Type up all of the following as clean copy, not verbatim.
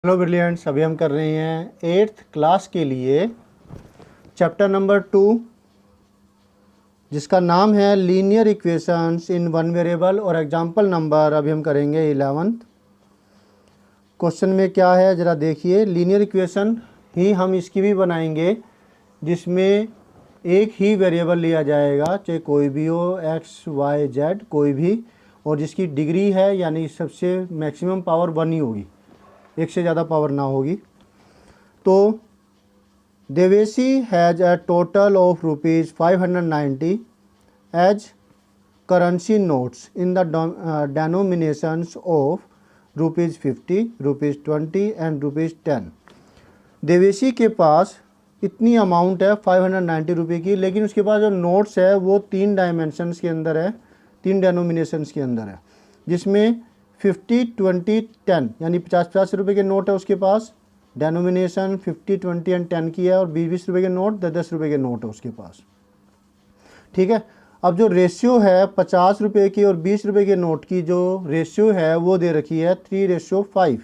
Hello brilliants, अभी हम कर रहे हैं 8th क्लास के लिए चैप्टर नंबर 2 जिसका नाम है linear equations in one variable और एग्जांपल नंबर अभी हम करेंगे 11th। क्वेश्चन में क्या है ज़रा देखिए। लीनियर इक्वेशन ही हम इसकी भी बनाएंगे जिसमें एक ही वेरिएबल लिया जाएगा, चाहे कोई भी हो, एक्स वाई जेड कोई भी, और जिसकी डिग्री है यानी सबसे मैक्सिमम पावर 1 ही होगी, एक से ज़्यादा पावर ना होगी। तो Deveshi has a total of rupees 590 as currency notes in the denominations of rupees 50, rupees 20 and rupees 10। Deveshi के पास इतनी अमाउंट है 590 रुपये की, लेकिन उसके पास जो नोट्स है वो 3 डायमेंशंस के अंदर है, 3 डेनोमिनेशंस के अंदर है, जिसमें 50, 20, 10 यानी 50-50 रुपये के नोट है उसके पास। डेनोमिनेशन 50, 20 एंड 10 की है, और 20-20 रुपये के नोट, 10-10 रुपये के नोट है उसके पास। ठीक है। अब जो रेशियो है 50 रुपये की और 20 रुपये के नोट की, जो रेशियो है वो दे रखी है 3:5।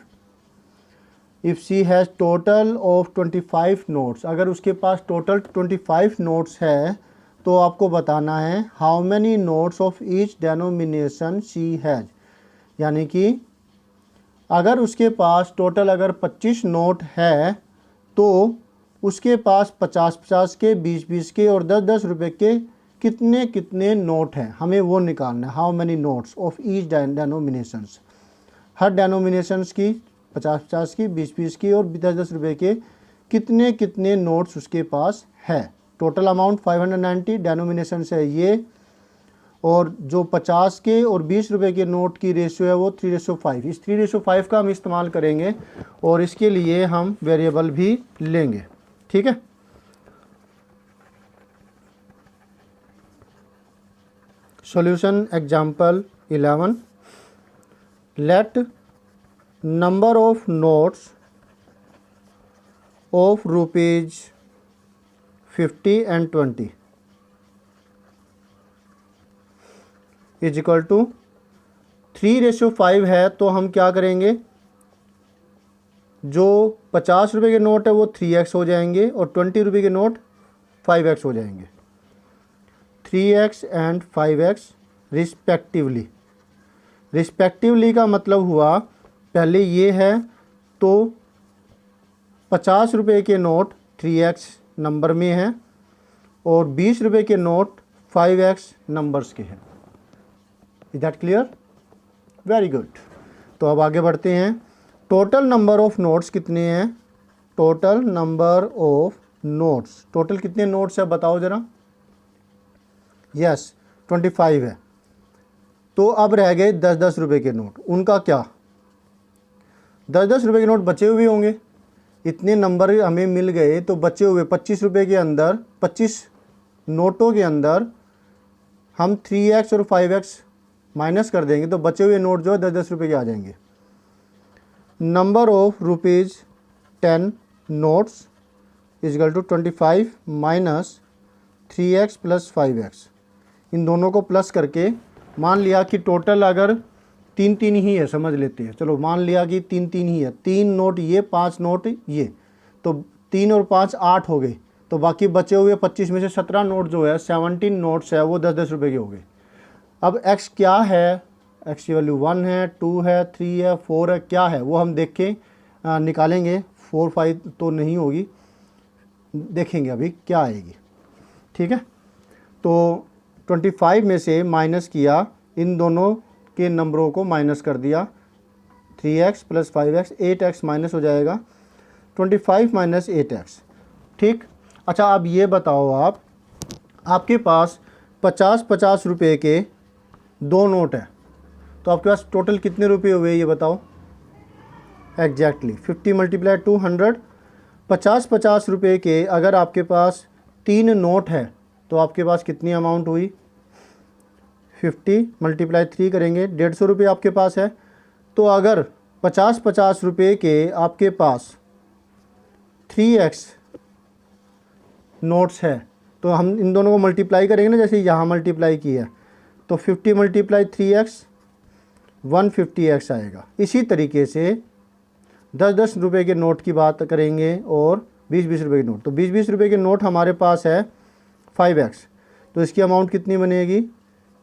If she has total of 25 notes, अगर उसके पास टोटल 25 नोट्स है तो आपको बताना है how many notes of each denomination she has, यानी कि अगर उसके पास टोटल अगर 25 नोट है तो उसके पास 50-50 के, 20-20 के और 10-10 रुपये के कितने कितने नोट हैं, हमें वो निकालना है। How many notes of each denominations, हर डेनोमिनेशंस की 50-50 की, 20-20 की और 10-10 रुपये के कितने कितने नोट्स उसके पास है। टोटल अमाउंट 590, डेनोमिनेशन है ये, और जो 50 के और 20 रुपये के नोट की रेशियो है वो 3:5। इस 3:5 का हम इस्तेमाल करेंगे और इसके लिए हम वेरिएबल भी लेंगे। ठीक है। Solution example 11। Let number of notes of rupees 50 and 20 is equal to 3:5 है, तो हम क्या करेंगे, जो 50 रुपये के नोट है वो 3x हो जाएंगे और 20 रुपये के नोट 5x हो जाएंगे, 3x and 5x respectively. Respectively का मतलब हुआ पहले ये है तो 50 रुपये के नोट 3x नंबर में हैं और 20 रुपये के नोट 5x नंबर्स के हैं। Is that clear? Very good. तो अब आगे बढ़ते हैं। टोटल नंबर ऑफ नोट्स कितने हैं? Total number of notes, total कितने नोट्स है बताओ ज़रा। यस 25 है। तो अब रह गए 10-10 रुपये के नोट, उनका क्या? 10-10 रुपये के नोट बचे हुए होंगे, इतने नंबर हमें मिल गए तो बचे हुए 25 रुपये के अंदर, 25 नोटों के अंदर हम 3x और 5x माइनस कर देंगे तो बचे हुए नोट जो है 10-10 रुपये के आ जाएंगे। Number of rupees 10 notes is equal to 25 minus 3x plus 5x। इन दोनों को प्लस करके मान लिया कि टोटल अगर 3-3 ही है, समझ लेते हैं, चलो मान लिया कि 3-3 ही है, 3 नोट ये, 5 नोट ये, तो 3 और 5 8 हो गए, तो बाकी बचे हुए 25 में से 17 नोट जो है 17 नोट्स है वो 10-10 रुपये के हो गए। अब x क्या है? x की वैल्यू 1 है, 2 है, 3 है, 4 है, क्या है वो हम देखें, निकालेंगे। 4-5 तो नहीं होगी, देखेंगे अभी क्या आएगी। ठीक है। तो 25 में से माइनस किया, इन दोनों के नंबरों को माइनस कर दिया, 3x plus 5x, 8x minus हो जाएगा, 25 माइनस 8x। ठीक। अच्छा अब ये बताओ, आपके पास 50-50 रुपये के 2 नोट है, तो आपके पास टोटल कितने रुपये हुए ये बताओ। Exactly 50 multiply 200। 50-50 रुपये के अगर आपके पास 3 नोट है तो आपके पास कितनी अमाउंट हुई? 50 मल्टीप्लाई 3 करेंगे, 150 रुपये आपके पास है। तो अगर 50-50 रुपये के आपके पास 3x नोट्स है तो हम इन दोनों को मल्टीप्लाई करेंगे ना, जैसे यहाँ मल्टीप्लाई किया, तो 50 मल्टीप्लाई 3x 150x आएगा। इसी तरीके से 10-10 रुपये के नोट की बात करेंगे और 20-20 रुपये के नोट। तो 20-20 रुपये के नोट हमारे पास है 5x, तो इसकी अमाउंट कितनी बनेगी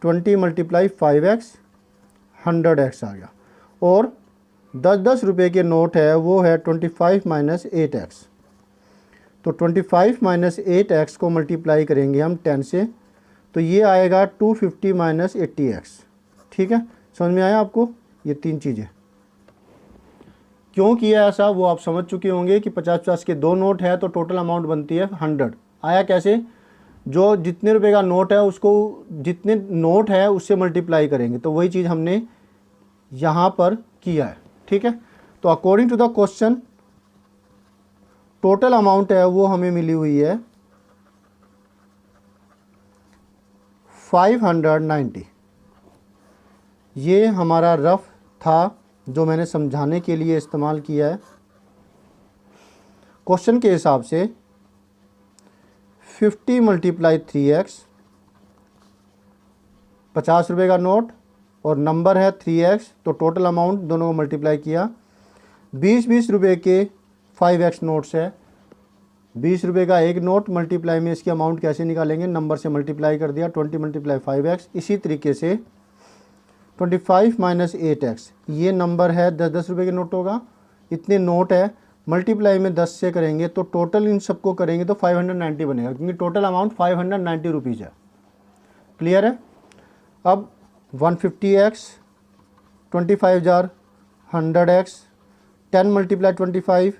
20 × 5x 100x आ गया। और 10-10 रुपये के नोट है वो है 25 - 8x, तो 25 - 8x को मल्टीप्लाई करेंगे हम 10 से, तो ये आएगा 250 - 80x। ठीक है, समझ में आया आपको ये तीन चीज़ें। क्यों किया ऐसा वो आप समझ चुके होंगे कि 50-50 के दो नोट है तो टोटल अमाउंट बनती है 100। आया कैसे, जो जितने रुपए का नोट है उसको जितने नोट है उससे मल्टीप्लाई करेंगे, तो वही चीज़ हमने यहाँ पर किया है। ठीक है, तो according to the question total amount है वो हमें मिली हुई है 590। ये हमारा रफ था जो मैंने समझाने के लिए इस्तेमाल किया है। क्वेश्चन के हिसाब से 50 × 3x, 50 रुपये का नोट और नंबर है 3x, तो टोटल अमाउंट दोनों को मल्टीप्लाई किया। 20-20 रुपये के 5x नोट्स है, 20 रुपये का एक नोट मल्टीप्लाई में इसकी अमाउंट कैसे निकालेंगे, नंबर से मल्टीप्लाई कर दिया 20 × 5x। इसी तरीके से 25 - 8x, ये नंबर है 10-10 रुपये के नोट होगा, इतने नोट है मल्टीप्लाई में 10 से करेंगे तो टोटल इन सबको करेंगे तो 590 बनेगा, क्योंकि टोटल अमाउंट 590 रुपीज़ है। क्लियर है। अब 150x 25 जार 100x, 10 × 25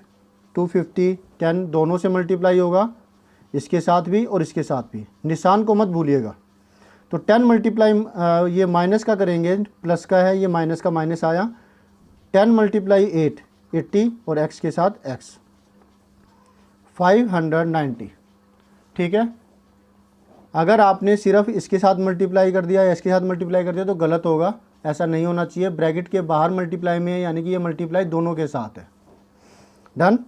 250, 10 दोनों से मल्टीप्लाई होगा, इसके साथ भी और इसके साथ भी, निशान को मत भूलिएगा। तो 10 × ये माइनस का करेंगे, प्लस का है ये माइनस का माइनस आया, 10 × 8 80 और x के साथ x 590। ठीक है, अगर आपने सिर्फ इसके साथ मल्टीप्लाई कर दिया या इसके साथ मल्टीप्लाई कर दिया तो गलत होगा, ऐसा नहीं होना चाहिए। ब्रैकेट के बाहर मल्टीप्लाई में है, यानी कि ये मल्टीप्लाई दोनों के साथ है। डन।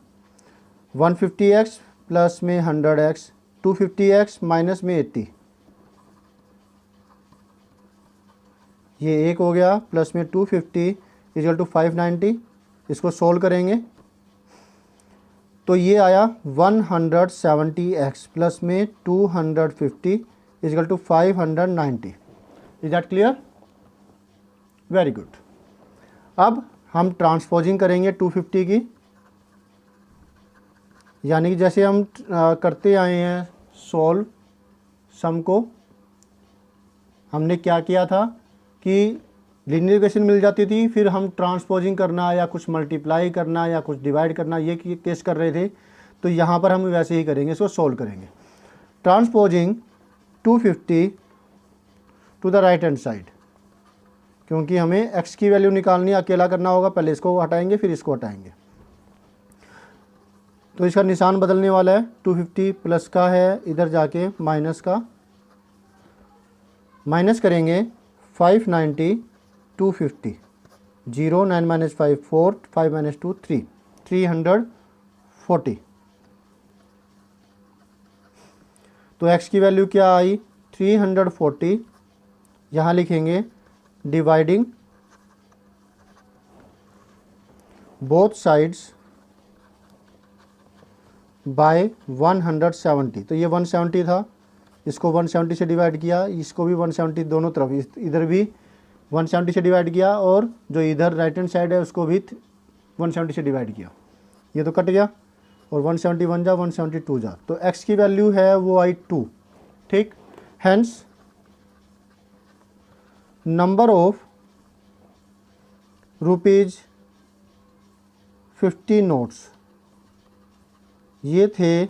150x प्लस में 100x, 250x माइनस में 80, ये एक हो गया, प्लस में 250 = 590। इसको सोल्व करेंगे तो ये आया 170x प्लस में 250 = 590। Is that clear? Very good. अब हम ट्रांसपोजिंग करेंगे 250 की, यानी कि जैसे हम करते आए हैं सॉल्व सम को, हमने क्या किया था कि लीनियर इक्वेशन मिल जाती थी, फिर हम ट्रांसपोजिंग करना या कुछ मल्टीप्लाई करना या कुछ डिवाइड करना ये केस कर रहे थे, तो यहाँ पर हम वैसे ही करेंगे, इसको सोल्व करेंगे। Transposing 250 to the right hand side, क्योंकि हमें x की वैल्यू निकालनी अकेला करना होगा, पहले इसको हटाएंगे फिर इसको हटाएंगे, तो इसका निशान बदलने वाला है। 250 प्लस का है, इधर जाके माइनस का, माइनस करेंगे 590 250, 0 9 - 5 4 5 - 2 3 340। तो x की वैल्यू क्या आई 340, यहाँ लिखेंगे डिवाइडिंग बोथ साइड्स बाय 170। तो ये 170 था, इसको 170 से डिवाइड किया, इसको भी 170, दोनों तरफ इधर भी 170 से डिवाइड किया, और जो इधर राइट हैंड साइड है उसको भी 170 से डिवाइड किया, ये तो कट गया, और 171 जा 172 जा, तो x की वैल्यू है वो आई 2। ठीक, हेंस नंबर ऑफ ₹50 नोट्स, ये थे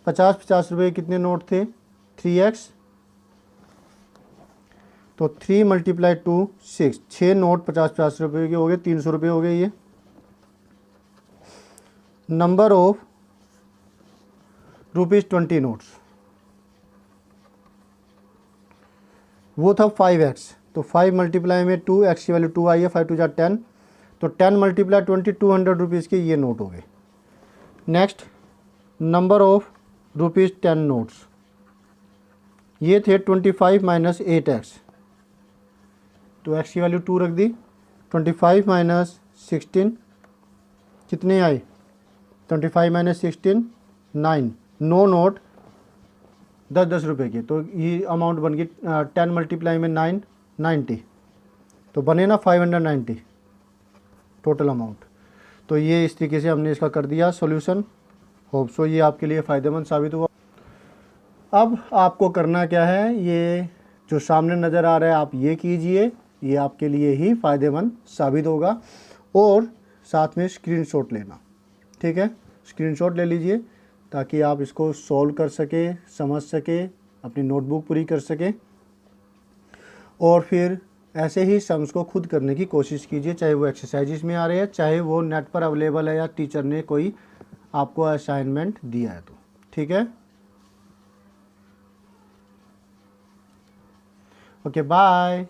50-50 रुपये, कितने नोट थे 3x, तो 3 × 2 6, 6 नोट 50-50 रुपये के हो गए, 300 रुपये हो गए ये। नंबर ऑफ ₹20 नोट्स, वो था 5x, तो 5 × में 2, x की वैल्यू 2 आई है, 5 2 जा 10, तो 10 × 20 200 रुपीज़ के ये नोट हो गए। नेक्स्ट नंबर ऑफ ₹10 नोट्स, ये थे 25 - 8x, तो x की वैल्यू 2 रख दी, 25 - 16 कितने आए 25 माइनस 16 9, नो नोट 10 रुपए के, तो ये अमाउंट बन गई 10 मल्टीप्लाई में 9 90, तो बने ना 590 टोटल अमाउंट। तो ये इस तरीके से हमने इसका कर दिया सॉल्यूशन। होप सो ये आपके लिए फ़ायदेमंद साबित हुआ। अब आपको करना क्या है, ये जो सामने नज़र आ रहा है आप ये कीजिए, ये आपके लिए ही फ़ायदेमंद साबित होगा। और साथ में स्क्रीनशॉट लेना, ठीक है, स्क्रीनशॉट ले लीजिए ताकि आप इसको सॉल्व कर सके, समझ सके, अपनी नोटबुक पूरी कर सके। और फिर ऐसे ही सम्स को खुद करने की कोशिश कीजिए, चाहे वो एक्सरसाइजेस में आ रहे हैं, चाहे वो नेट पर अवेलेबल है या टीचर ने कोई आपको असाइनमेंट दिया है तो, ठीक है। Okay bye.